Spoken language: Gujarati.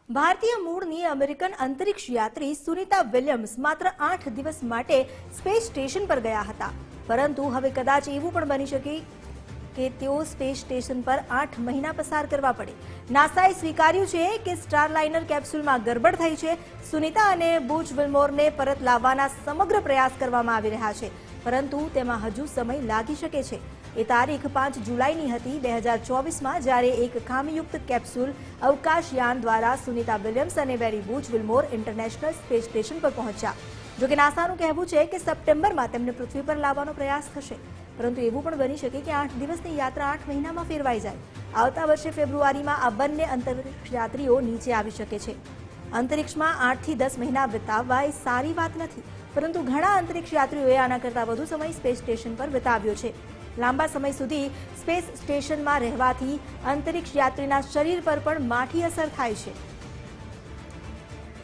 ભારતીય મૂળની અમેરિકન અંતરિક્ષ યાત્રી સુનિતા વિલિયમ્સ માત્ર 8 દિવસ માટે સ્પેસ સ્ટેશન પર ગયા હતા, પરંતુ હવે કદાચ એવું પણ બની શકે કે તેઓ સ્પેસ સ્ટેશન પર 8 મહિના પસાર કરવા પડે. નાસાએ સ્વીકાર્યું છે કે સ્ટારલાઇનર કેપ્સ્યુલમાં ગરબડ થઈ છે. સુનિતા અને બુચ વિલ્મોરને પરત લાવવાના સમગ્ર પ્રયાસ કરવામાં આવી રહ્યા છે, પરંતુ તેમાં હજુ સમય લાગી શકે છે. એ તારીખ 5 જુલાઈની હતી 2024માં, જ્યારે એક ખામીયુક્ત કેપ્સ્યુલ અવકાશયાન દ્વારા સુનિતા વિલિયમ્સ અને બેરી બુચ વિલ્મોર ઇન્ટરનેશનલ સ્પેસ સ્ટેશન પર પહોંચ્યા. જોકે નાસાનું કહેવું છે કે સપ્ટેમ્બરમાં તેમને પૃથ્વી પર લાવવાનો પ્રયાસ થશે, પરંતુ એવું પણ બની શકે કે 8 દિવસની યાત્રા 8 મહિનામાં ફેરવાઈ જાય. આવતા વર્ષે ફેબ્રુઆરીમાં આ બંને અંતરિક્ષ યાત્રીઓ નીચે આવી શકે છે. અંતરિક્ષમાં 8 થી 10 મહિના વિતાવવા એ સારી વાત નથી, પરંતુ ઘણા અંતરિક્ષ યાત્રીઓએ આના કરતાં વધુ સમય સ્પેસ સ્ટેશન પર વિતાવ્યો છે. લાંબા સમય સુધી સ્પેસ સ્ટેશનમાં રહેવાથી અંતરિક્ષ યાત્રીના શરીર પર પણ માઠી અસર થાય છે.